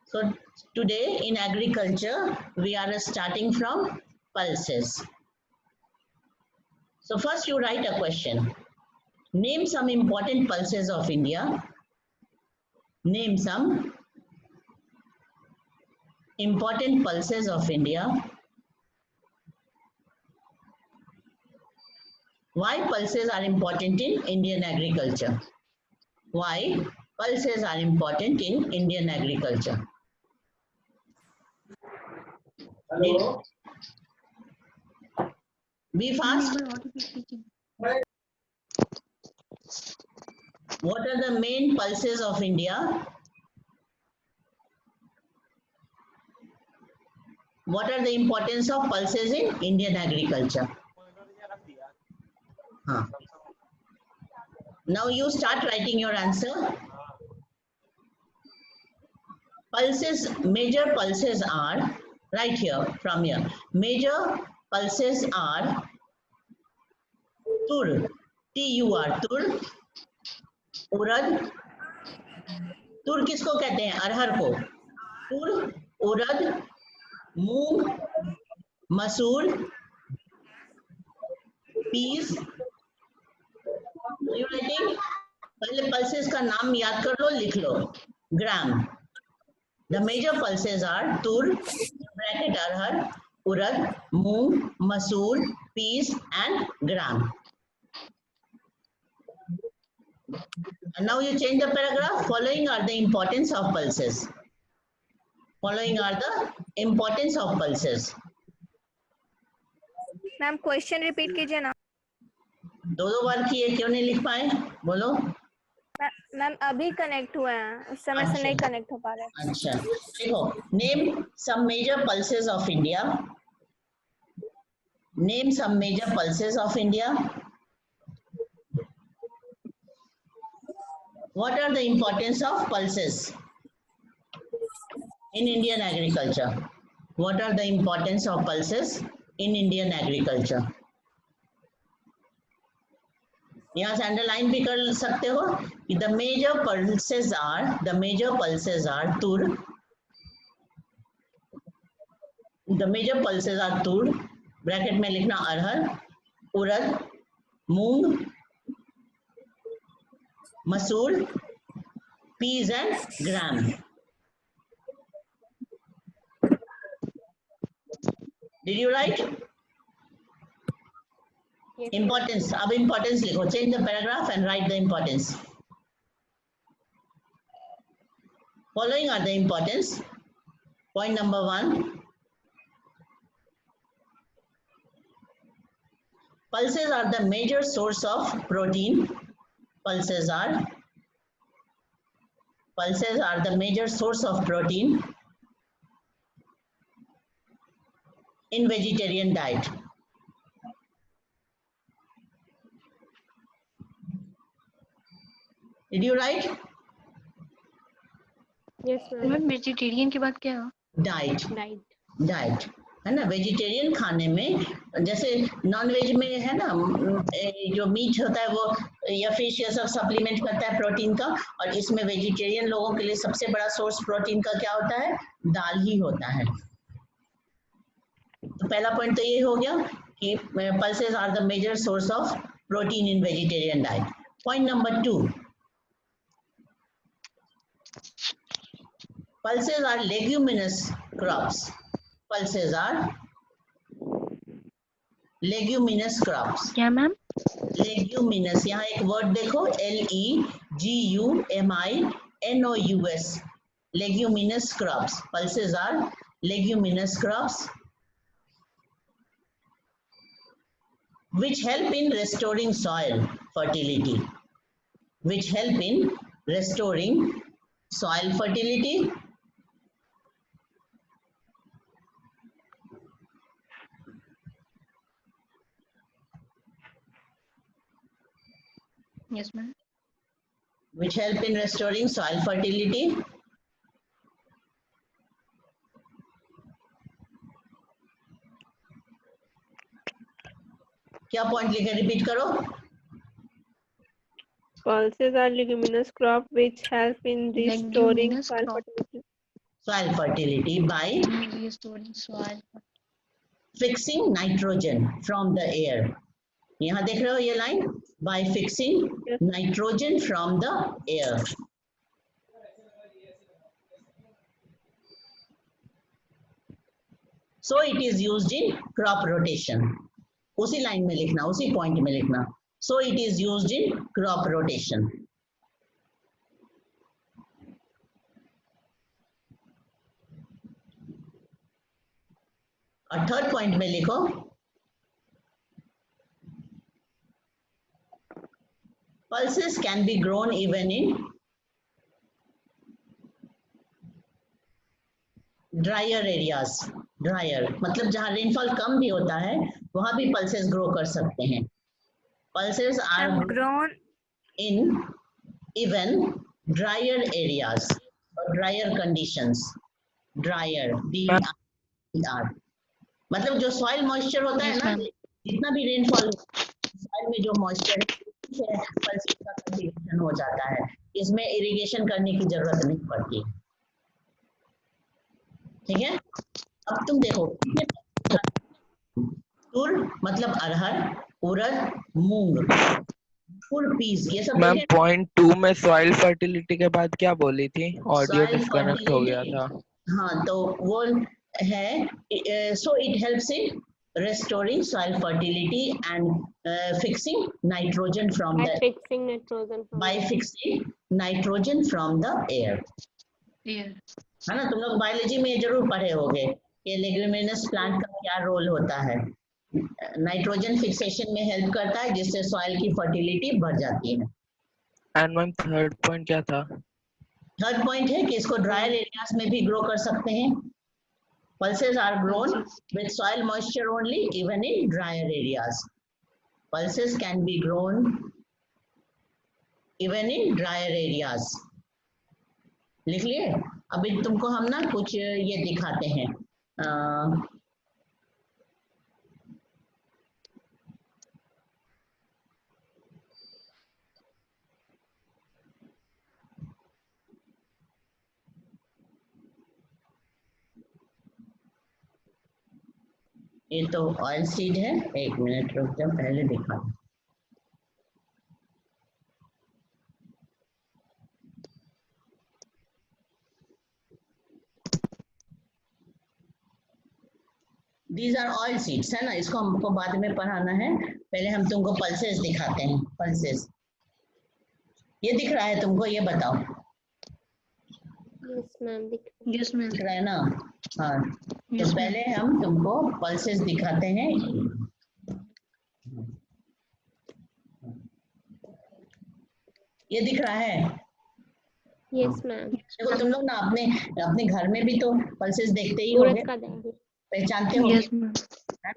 So today in agriculture, we are starting from pulses. So first you write a question. Name some important pulses of India. Name some important pulses of India. Why pulses are important in Indian agriculture? Why pulses are important in Indian agriculture? Hello. Be fast. What are the main pulses of India? What are the importance of pulses in Indian agriculture? Huh. Now you start writing your answer. Pulses, major pulses are, right here, from here. Major pulses are tur, T-U-R, tur, उड़द, तुर किसको कहते हैं? अरहर को. तुर, उड़द, मूंग, मसूर, piece. You writing? पहले pulses का नाम याद कर लो, लिख लो. ग्राम. The major pulses are tur, bracket arhar, urad, moong, masoor, peas and gram. And now you change the paragraph. Following are the importance of pulses. Following are the importance of pulses. Ma'am question repeat कीजिए ना. दो बार किए, क्यों नहीं लिख पाए? बोलो. Ma'am अभी कनेक्ट हुए हैं, उस समय से नहीं कनेक्ट हो पा रहे. अच्छा, देखो. Name some major pulses of India. Name some major pulses of India. What are the importance of pulses in Indian agriculture? What are the importance of pulses in Indian agriculture? यहाँ से underline भी कर सकते हो कि the major pulses are tur. The major pulses are tur. Bracket में लिखना अरहर, उड़द, मूंग, मसूर, peas and gram. Did you write? Yes. Importance. अब importance लिखो. Change the paragraph and write the importance. Following are the importance. Point number 1. Pulses are the major source of protein. Pulses are the major source of protein in vegetarian diet. Did you write? Yes, ma'am vegetarian के बाद क्या? Diet. है ना. Vegetarian खाने में जैसे non veg में है ना, जो मीट होता है वो या फिश या सब सप्लीमेंट करता है प्रोटीन का, और इसमें वेजिटेरियन लोगों के लिए सबसे बड़ा सोर्स प्रोटीन का क्या होता है? दाल ही होता है. तो पहला पॉइंट तो ये हो गया कि pulses are the major source of protein in vegetarian diet. Point number 2. Pulses are leguminous crops. Pulses are leguminous crops. क्या मैम? Leguminous. यहाँ एक वर्ड देखो, LEGUMINOUS. Leguminous crops. Pulses are leguminous crops which help in restoring soil fertility. Which help in restoring soil fertility. Yes ma'am. Which help in restoring soil fertility. क्या point लिखे? Repeat करो. Pulses are leguminous crop which help in restoring Leguminous soil crop. fertility. soil fertility by restoring soil. fixing nitrogen from the air. यहाँ देख रहे हो ये line, by fixing nitrogen from the air. So it is used in crop rotation. उसी line में लिखना, उसी point में लिखना. So it is used in crop rotation. और थर्ड पॉइंट में लिखो pulses can be grown even in dryer areas. Dryer मतलब जहाँ रेनफॉल कम भी होता है वहां भी पल्सेस ग्रो कर सकते हैं. Pulses are grown in even drier areas और ड्रायर कंडीशंस. ड्रायर DRER मतलब जो सॉइल मॉइस्चर होता है ना, जितना भी रेनफॉल सॉइल में जो मॉइस्चर है पल्सेस का कल्टीवेशन हो जाता है. इसमें इरिगेशन करने की जरूरत नहीं पड़ती. ठीक है. अब तुम देखो तुर मतलब अरहर, उड़द, मूंग, फुल पीस, ये सब मैम देखे. पॉइंट 2 में सॉइल फर्टिलिटी के बाद क्या बोली थी? ऑडियो Soil डिस्कनेक्ट हो गया fertility. था. हाँ तो वो है so it helps in restoring soil fertility and fixing nitrogen from by the fixing nitrogen from by the air. fixing nitrogen from the air. है ना, तुम लोग बायोलॉजी में जरूर पढ़े होंगे कि लेग्यूमिनस प्लांट का क्या रोल होता है. नाइट्रोजन फिक्सेशन में हेल्प करता है जिससे सॉइल की फर्टिलिटी बढ़ जाती है. एंड मैम थर्ड पॉइंट क्या था? थर्ड पॉइंट है कि इसको ड्रायर एरियाज में भी ग्रो कर सकते हैं. Pulses are grown with soil moisture only, even in drier areas. Pulses can be grown even in drier areas. लिख लिए. अभी तुमको हम ना कुछ ये दिखाते हैं. ये तो ऑयल सीड है. एक मिनट रुक जाओ, पहले दिखा. These are oil seeds है ना, इसको हमको बाद में पढ़ाना है. पहले हम तुमको पल्सेस दिखाते हैं. पल्सेस ये दिख रहा है तुमको, ये बताओ. Yes ma'am. Yes, ma'am. दिख रहा है ना. हाँ तो Yes, ma'am. पहले हम तुमको पल्सेस दिखाते हैं. ये दिख रहा है. Yes ma'am. देखो तुम लोग ना अपने अपने घर में भी तो पल्सेस देखते ही होंगे, उड़द का दाल. पहचानते होंगे. Yes, ma'am.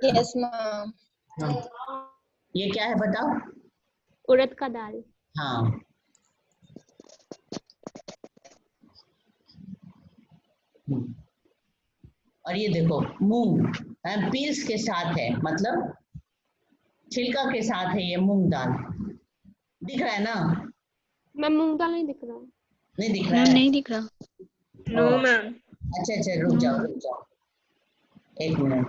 Yes ma'am. हाँ. ये क्या है बताओ. उड़द का दाल. हाँ और ये देखो मूंग पील्स के साथ है, मतलब छिलका के साथ है. ये मूंग दाल दिख रहा है ना. मैम मूंग दाल नहीं दिख रहा. नहीं दिख रहा Ma'am, है. नहीं दिख रहा. no ma'am. अच्छा रुक जाओ एक मिनट.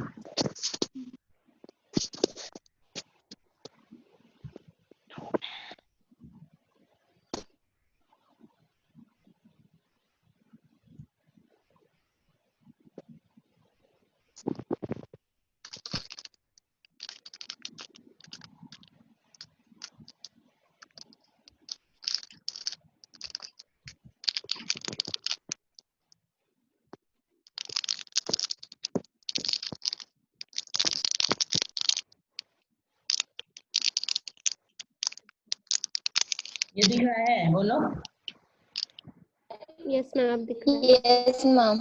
ये दिख रहा है, बोलो. Yes ma'am. अब दिख रहा है. Yes, ma'am.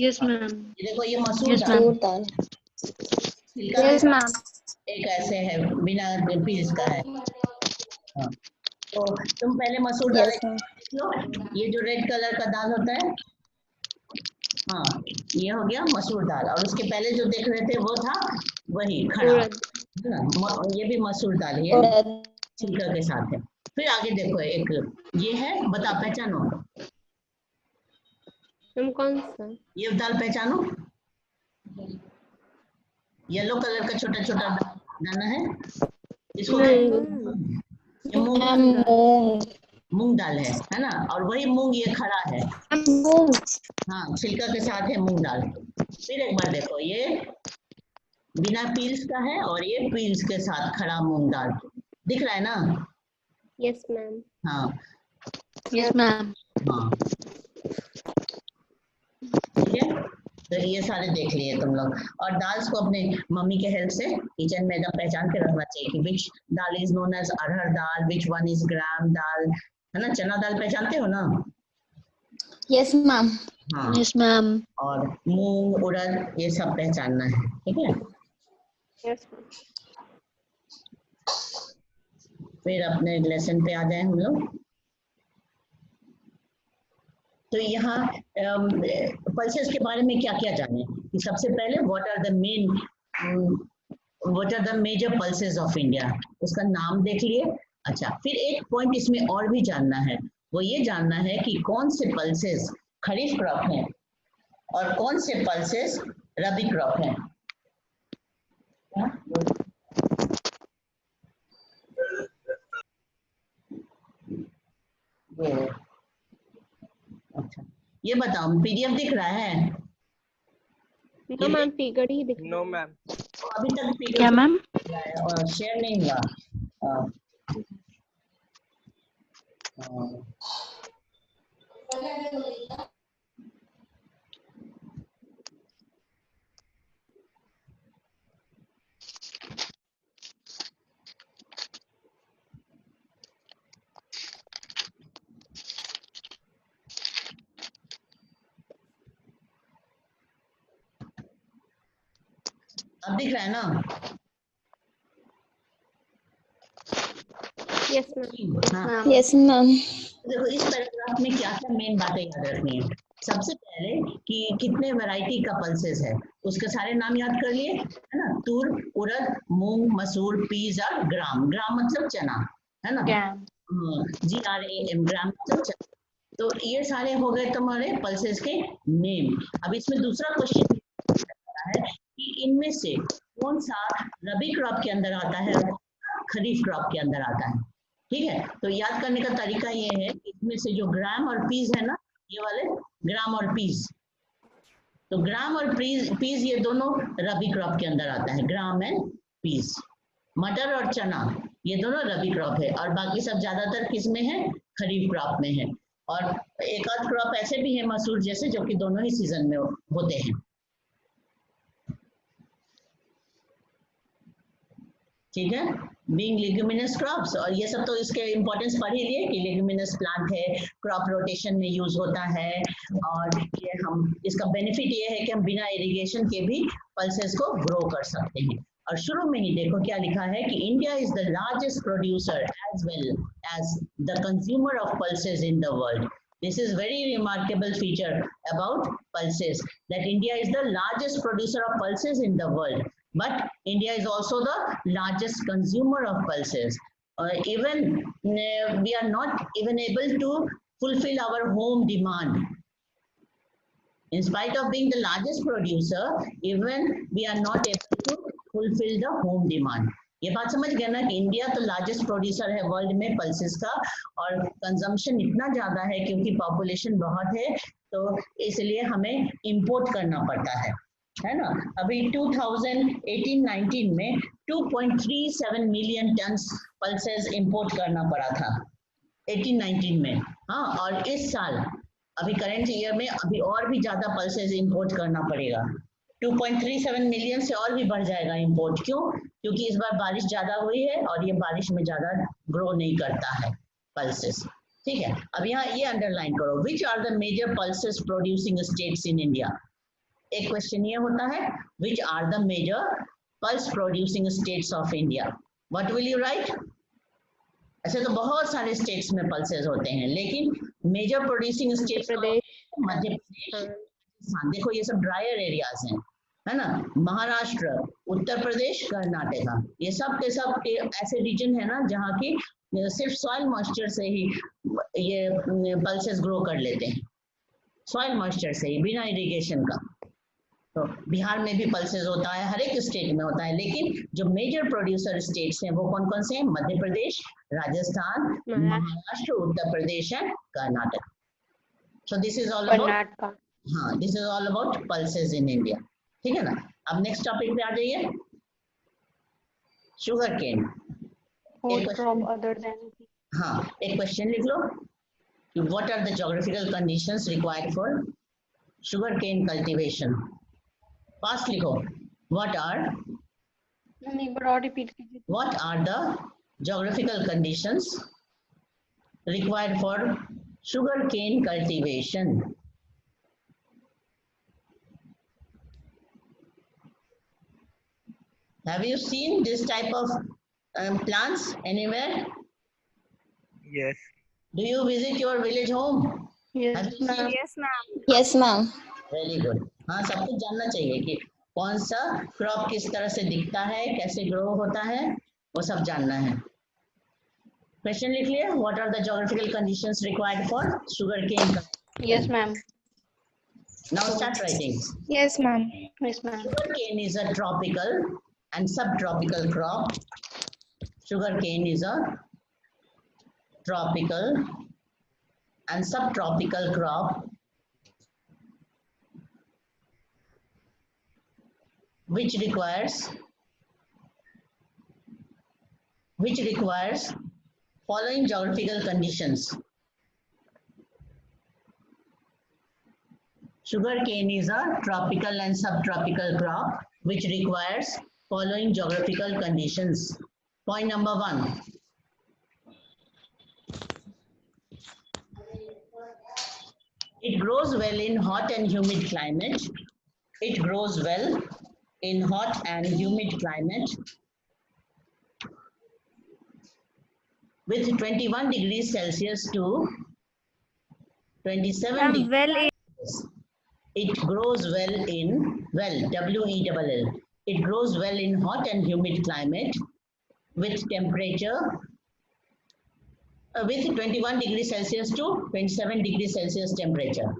Yes, ma'am. ये देखो ये मसूर Yes, दाल. ma'am. Dal. छिलका Yes, के ma'am. साथ एक ऐसे है बिना पील्स का है. हाँ तो तुम पहले मसूर दाल Yes, ma'am. देख लो. ये जो रेड कलर का दाल होता है, हाँ ये हो गया मसूर दाल. और उसके पहले जो देख रहे थे वो था वही खड़ा उड़द. है ना. ये भी मसूर दाल है, ये Urad. छिलका के साथ है. फिर आगे देखो एक ये है, बता पहचानो. मैम कौन सा? ये दाल पहचानो, येलो कलर का छोटा छोटा दाना है, इसको ये मूंग दाल है ना, और वही मूंग ये खड़ा है, हाँ छिलका के साथ है मूंग दाल। फिर एक बार देखो, ये बिना पील्स का है और ये पील्स के साथ खड़ा मूंग दाल, दिख रहा है ना? Yes ma'am. हाँ Yes, ma'am. हाँ ठीक है, तो ये सारे देख लिए तुम लोग। और दाल्स को अपने मम्मी के हेल्प से किचन में एकदम पहचान के रखना चाहिए कि which dal is known as arhar dal, which one is gram dal, है ना? चना दाल पहचानते हो ना? Yes ma'am. हाँ, Yes, ma'am. और मूंग उड़द ये सब पहचानना है, ठीक है? Yes ma'am. फिर अपने लेसन पे आ जाए हम लोग। तो यहाँ पल्सेस के बारे में क्या क्या जाने कि सबसे पहले what are the major pulses of India, उसका नाम देख लिए। अच्छा, फिर एक पॉइंट इसमें और भी जानना है, वो ये जानना है कि कौन से पल्सेस खरीफ क्रॉप हैं और कौन से पल्सेस रबी क्रॉप हैं। अच्छा, ये बताओ, पीडीएफ दिख रहा है? नो मैम, फिगर ही दिख नो मैम। अभी तक पीडीएफ क्या मैम? और शेयर नहीं हुआ। अब दिख रहा है ना? Yes ma'am. हाँ, यस मैम। देखो इस पैराग्राफ में क्या क्या मेन बातें याद रखनी है। सबसे पहले कि कितने वैरायटी का पल्सेस है, उसके सारे नाम याद कर लिए, है ना? तूर, उड़द, मूंग, मसूर, पीज और ग्राम। ग्राम मतलब चना, है ना? Gram. GRAM, ग्राम मतलब चना। तो ये सारे हो गए तुम्हारे पल्सेस के नेम। अब इसमें दूसरा क्वेश्चन है कि इनमें से कौन सा रबी क्रॉप के अंदर आता है और खरीफ क्रॉप के अंदर आता है, ठीक है? तो याद करने का तरीका ये है कि इसमें से जो ग्राम और पीस है ना, ये वाले ग्राम और पीस, तो ग्राम और पीस ये दोनों रबी क्रॉप के अंदर आता है, ग्राम एंड पीस। मटर और चना ये दोनों रबी क्रॉप है, और बाकी सब ज्यादातर किस में है? खरीफ क्रॉप में है। और एक आध क्रॉप ऐसे भी है मसूर जैसे, जो कि दोनों ही सीजन में होते हैं, ठीक है? बीइंग लेग्यूमिनस क्रॉप्स, और ये सब तो इसके इंपॉर्टेंस पढ़ ही लिए कि लेग्यूमिनस प्लांट है, क्रॉप रोटेशन में यूज होता है, और ये हम इसका बेनिफिट ये है कि हम बिना इरिगेशन के भी पल्सेस को ग्रो कर सकते हैं। और शुरू में ही देखो क्या लिखा है कि India is the largest producer as well as the consumer of pulses in the world. This is very remarkable feature about pulses, that India is the largest producer of pulses in the world. But India is also the largest consumer of pulses. Even we are not even able to fulfill our home demand. In spite of being the largest producer, even we are not able to fulfill the home demand. ये बात समझ गए ना कि India तो largest producer है world में pulses का, और कंजम्पशन इतना ज्यादा है क्योंकि पॉपुलेशन बहुत है, तो इसलिए हमें इंपोर्ट करना पड़ता है ना? अभी 2018-19 में 2.37 मिलियन टन पल्सेस इंपोर्ट करना पड़ा था 18-19 में, हाँ। और इस साल अभी करेंट ईयर में अभी और भी ज्यादा पल्सेस इंपोर्ट करना पड़ेगा, 2.37 मिलियन से और भी बढ़ जाएगा इंपोर्ट। क्यों? क्योंकि इस बार बारिश ज्यादा हुई है और ये बारिश में ज्यादा ग्रो नहीं करता है पल्सेस, ठीक है? अब यहाँ ये अंडरलाइन करो, which are the major pulses producing states in India. एक क्वेश्चन ये होता है, which are the major pulse producing states of India, what will you write? ऐसे तो बहुत सारे स्टेट्स में पल्सेस होते हैं, लेकिन मेजर प्रोड्यूसिंग स्टेट्स मध्य प्रदेश, राजस्थान, देखो ये सब ड्रायर एरियाज हैं, है ना? महाराष्ट्र, उत्तर प्रदेश, कर्नाटका, ये सब के सब ऐसे रीजन है ना जहाँ की सिर्फ सॉइल मॉइस्चर से ही ये पल्सेस ग्रो कर लेते हैं। सॉइल मॉइस्चर से ही, बिना इरिगेशन का। तो बिहार में भी पल्सेस होता है, हर एक स्टेट में होता है, लेकिन जो मेजर प्रोड्यूसर स्टेट्स हैं वो कौन कौन से हैं? Madhya Pradesh, Rajasthan, Maharashtra, Uttar Pradesh and Karnataka. So this is all about, Karnataka. हाँ, this is all about pulses in India. ठीक है ना? अब नेक्स्ट टॉपिक पे आ जाइए, sugar cane. Food crop other than हाँ, एक क्वेश्चन लिख लो, what are the geographical conditions required for sugar cane cultivation? Fast लिखो, व्हाट आर नहीं, एक बार और रिपीट कीजिए। what are the geographical conditions required for sugarcane cultivation? Have you seen this type of plants anywhere? Yes. Do you visit your village home? Yes, Have you seen? Yes, ma'am. Yes, ma'am. Very good. हाँ, सब कुछ जानना चाहिए कि कौन सा crop किस तरह से दिखता है, कैसे ग्रो होता है, वो सब जानना है। क्वेश्चन लिख लिया, what are the geographical conditions required for sugar cane? Yes, ma'am. Now start writing. Yes, ma'am. Yes, ma'am. Sugarcane is a tropical and subtropical crop. Sugarcane is a tropical and subtropical crop which requires following geographical conditions. Sugarcane is a tropical and subtropical crop which requires following geographical conditions. Point number 1. It grows well in hot and humid climate. It grows well in hot and humid climate with 21 degrees Celsius to 27 Ma'am, degrees. well, It grows well in, W-E-L-L. It grows well in hot and humid climate with temperature with 21 degrees Celsius to 27 degrees Celsius temperature.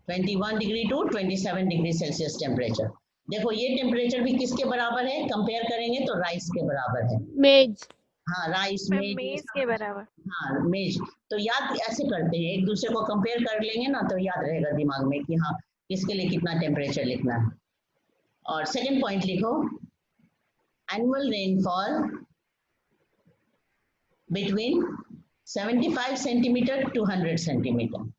21 degree to 27 degree Celsius temperature. देखो ये temperature भी किसके बराबर है? Compare करेंगे तो rice के बराबर है। मेज। हाँ, राइस, मेज के बराबर। हाँ, मेज। तो याद ऐसे करते हैं, एक दूसरे को कंपेयर कर लेंगे ना तो याद रहेगा दिमाग में कि हाँ किसके लिए कितना टेम्परेचर लिखना है। और सेकंड पॉइंट लिखो, annual rainfall between 75 centimetre to 100 centimetre.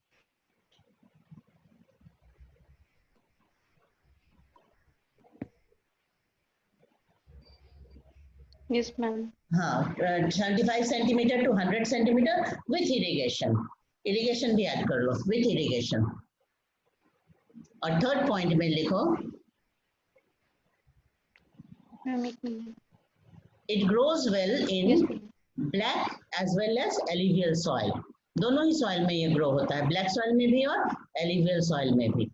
Yes, ma'am. हाँ, 75 centimetre to 100 centimetre with irrigation. Irrigation भी ऐड कर लो, विथ इरिगेशन। और थर्ड पॉइंट में लिखो, it grows well in black as well as alluvial soil. दोनों ही सॉइल में ये ग्रो होता है, ब्लैक सॉइल में भी और एलिवियल सॉइल में भी।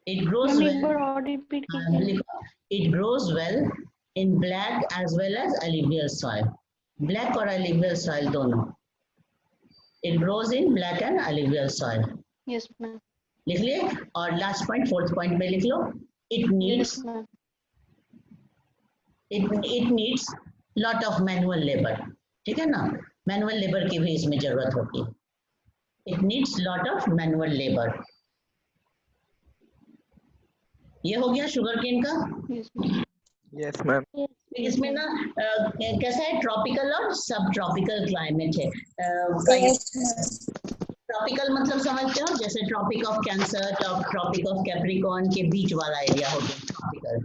It grows well, it grows well in black as well as alluvial soil. Black और alluvial soil दोनों। It grows in black and alluvial soil. Yes, ma'am. लिख लिए। और लास्ट पॉइंट, फोर्थ पॉइंट में लिख लो, it needs it needs lot of manual labor। ठीक है ना? मैनुअल लेबर की भी इसमें जरूरत होती है। It needs lot of manual labor। ये हो गया शुगर केन का। Yes, ma'am. इसमें ना कैसा है, ट्रॉपिकल और सब ट्रॉपिकल क्लाइमेट है। ट्रॉपिकल मतलब समझते हो, जैसे Tropic of Cancer, Tropic of Capricorn के बीच वाला एरिया हो गया ट्रॉपिकल।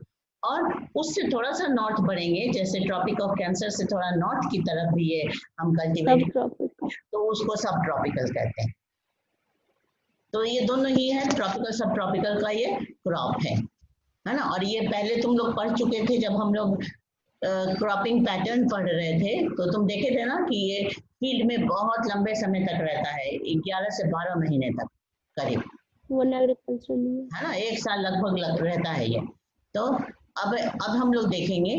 और उससे थोड़ा सा नॉर्थ बढ़ेंगे, जैसे ट्रॉपिक ऑफ कैंसर से थोड़ा नॉर्थ की तरफ भी ये हम कल्टीवेट, तो उसको सब ट्रॉपिकल कहते हैं। तो ये दोनों ही है, ट्रॉपिकल सब ट्रॉपिकल का ये क्रॉप है ना? और ये पहले तुम लोग पढ़ चुके थे जब हम लोग क्रॉपिंग पैटर्न पढ़ रहे थे, तो तुम देखे थे ना कि ये फील्ड में बहुत लंबे समय तक रहता है, 11 से 12 महीने तक करीब, है ना? 1 साल लगभग रहता है ये। तो अब हम लोग देखेंगे,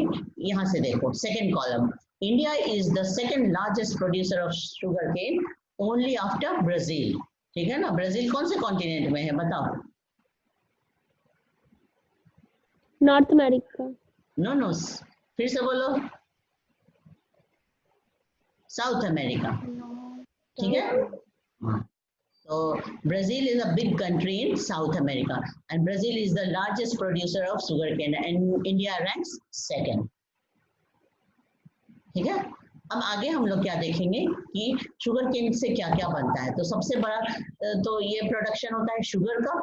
यहाँ से देखो second column, India is the second largest producer of sugar cane only after Brazil, ठीक है ना। ब्राजील कौन से कॉन्टिनेंट में है बताओ? North America. नो नो, फिर से बोलो। साउथ अमेरिका, ठीक है। हाँ, so Brazil is a big country in South America and Brazil is the largest producer of sugarcane and India ranks second, ठीक है। अब आगे हम लोग क्या देखेंगे कि शुगर केन से क्या क्या बनता है। तो सबसे बड़ा तो ये प्रोडक्शन होता है शुगर का,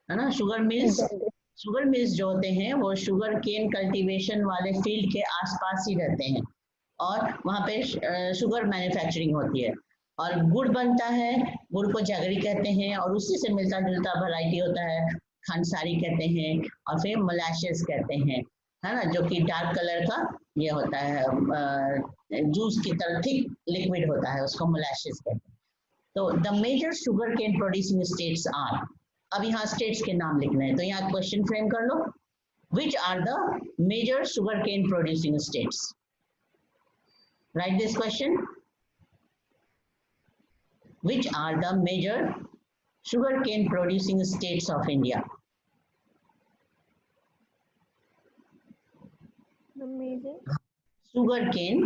है ना। शुगर मिल्स जो होते हैं वो शुगर केन कल्टीवेशन वाले फील्ड के आसपास ही रहते हैं और वहाँ पे शुगर मैन्युफैक्चरिंग होती है और गुड़ बनता है। गुड़ को जगरी कहते हैं और उसी से मिलता जुलता वैरायटी होता है, खानसारी कहते हैं और फिर मोलासेस कहते हैं, है ना, जो कि डार्क कलर का ये होता है, जूस की तरह थिक लिक्विड होता है, उसको मोलासेस कहते हैं। तो the major sugar cane producing states are, अब यहाँ स्टेट्स के नाम लिखना है, तो यहाँ क्वेश्चन फ्रेम कर लो। Which are the major sugar cane producing states? Right this question. Which are the major sugarcane producing states of India? The major sugarcane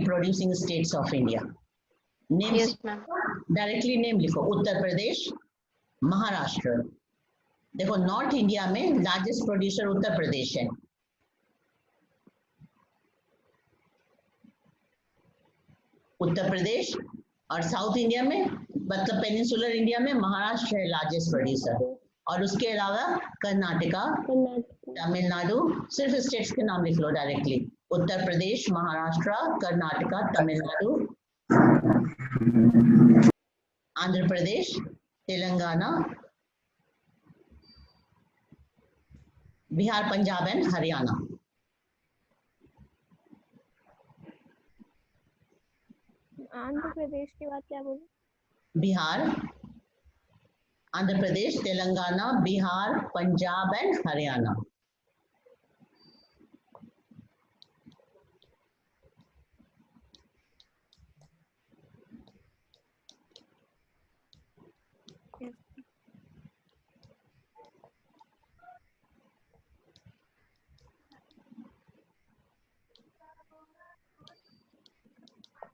producing states of India. Names Yes, ma'am. directly name लिखो। उत्तर प्रदेश, महाराष्ट्र। देखो north India में largest producer Uttar Pradesh है। उत्तर प्रदेश और south India में मतलब peninsular India में महाराष्ट्र है largest producer और उसके अलावा कर्नाटका, तमिलनाडु, सिर्फ स्टेट्स के नाम लिख लो डायरेक्टली। उत्तर प्रदेश, महाराष्ट्र, कर्नाटका, तमिलनाडु, आंध्र प्रदेश, तेलंगाना, बिहार, पंजाब एंड हरियाणा। आंध्र प्रदेश के बाद क्या बोले? बिहार, आंध्र प्रदेश, तेलंगाना, बिहार, पंजाब एंड हरियाणा।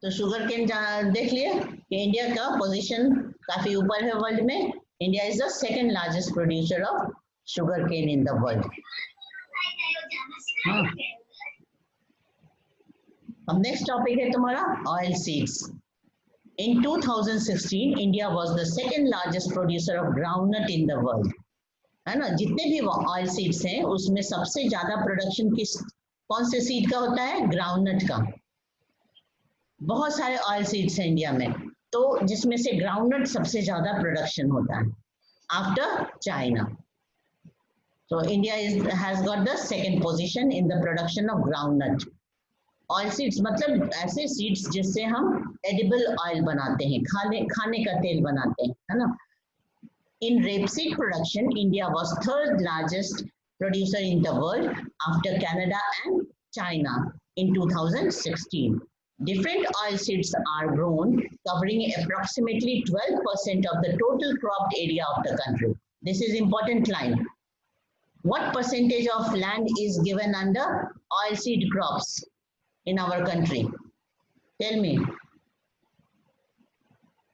तो शुगर केन देख लिए कि इंडिया का पोजीशन काफी ऊपर है वर्ल्ड में। India is the second largest producer of sugar cane in the world. अब नेक्स्ट टॉपिक है तुम्हारा oil seeds. In 2016 India was the second largest producer of groundnut in the world, है ना। जितने भी ऑयल सीड्स हैं उसमें सबसे ज्यादा प्रोडक्शन किस कौन से सीड का होता है? ग्राउंडनट का। बहुत सारे ऑयल सीड्स हैं इंडिया में, तो जिसमें से ग्राउंडनट सबसे ज्यादा प्रोडक्शन होता है आफ्टर चाइना। तो India has got the second position in the production of groundnut. Oil seeds मतलब ऐसे सीड्स जिससे हम एडिबल ऑयल बनाते हैं, खाने का तेल बनाते हैं, है ना। In rapeseed production India was third largest producer in the world after Canada and China in 2016. Different oil seeds are grown, covering approximately 12% of the total cropped area of the country. This is important line. What percentage of land is given under oilseed crops in our country? Tell me.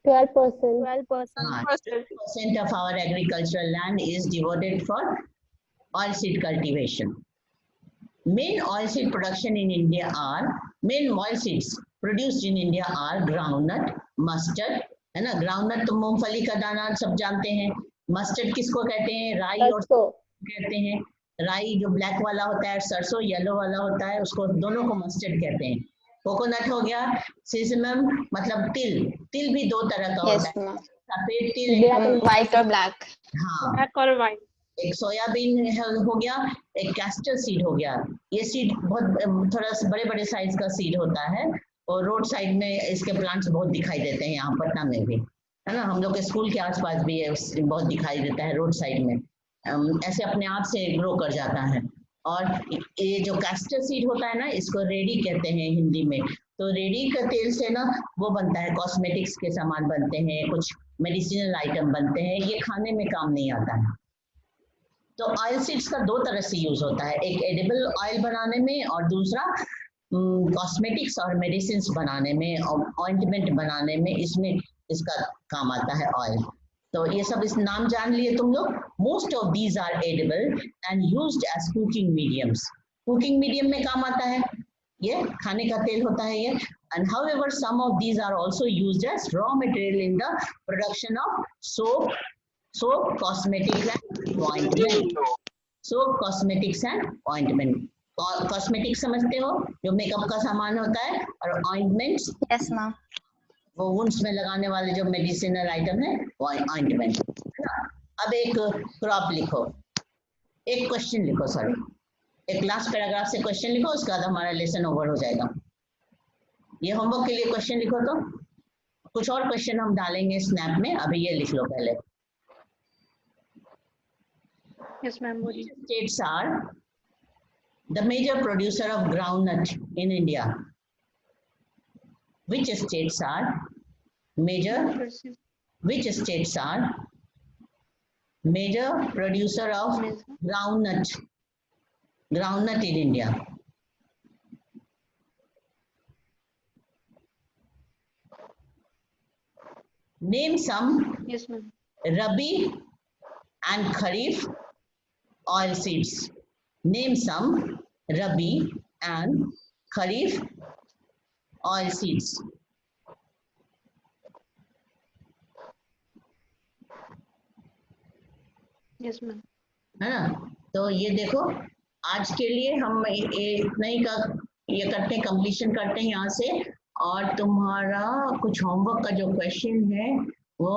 12%. 12%. 12% of our agricultural land is devoted for oilseed cultivation. Main oilseed production in India are main oilseeds produced in India are groundnut, mustard, है ना। Groundnut तो मूंगफली का दाना सब जानते हैं। Mustard किसको कहते हैं? राई और कहते हैं। राई जो ब्लैक वाला होता है, सरसों येलो वाला होता है, उसको दोनों को मस्टर्ड कहते हैं। कोकोनट हो गया, सिसमम मतलब तिल। तिल भी दो तरह का Yes, होता है, ma'am. सफेद तिल, White or black? हाँ, Black or white? एक सोयाबीन हो गया, एक कैस्टर सीड हो गया। ये सीड बहुत थोड़ा बड़े बड़े साइज का सीड होता है और रोड साइड में इसके प्लांट्स बहुत दिखाई देते हैं, यहाँ पटना में भी, है ना। हम लोग के स्कूल के आसपास भी है, बहुत दिखाई देता है रोड साइड में। ऐसे अपने आप से ग्रो कर जाता है। और ये जो कैस्टर सीड होता है ना, इसको रेडी कहते हैं हिंदी में, तो रेडी का तेल से ना वो बनता है, कॉस्मेटिक्स के सामान बनते हैं, कुछ मेडिसिनल आइटम बनते हैं, ये खाने में काम नहीं आता है। तो ऑयल सीड्स का दो तरह से यूज होता है, एक एडिबल ऑयल बनाने में और दूसरा कॉस्मेटिक्स और मेडिसिन बनाने में और ऑइंटमेंट बनाने में, इसमें इसका काम आता है ऑयल। तो ये सब इस नाम जान लिए तुम लोग। Most of these are edible and used as cooking mediums, cooking medium में काम आता है, ये खाने का तेल होता है ये। And however some of these are also used as raw material in the production of soap, cosmetics and ointment. Soap, cosmetics and ointment. Cosmetic समझते हो, जो मेकअप का सामान होता है, और ऑइंटमेंट्स यस मैम। वो वुंड्स में लगाने वाले जो मेडिसिनल आइटम है वो ऑइंटमेंट है ना। अब एक क्रॉप लिखो, एक क्वेश्चन लिखो, सॉरी एक लास्ट पैराग्राफ से क्वेश्चन लिखो, उसके बाद हमारा लेसन ओवर हो जाएगा। ये होमवर्क के लिए क्वेश्चन लिखो, तो कुछ और क्वेश्चन हम डालेंगे स्नैप में, अभी ये लिख लो पहले। Yes, ma'am. Which states are the major producer of groundnut in India? Which states are major? Which states are major producer of groundnut? Groundnut in India. Name some Yes, ma'am. Rabi and Kharif oil seeds. Name some Rabi and Kharif oil seeds. Yes, ma'am. है ना। तो ये देखो, आज के लिए हम इतना ही का ये करते हैं, कंप्लीशन करते हैं यहाँ से। और तुम्हारा कुछ होमवर्क का जो क्वेश्चन है वो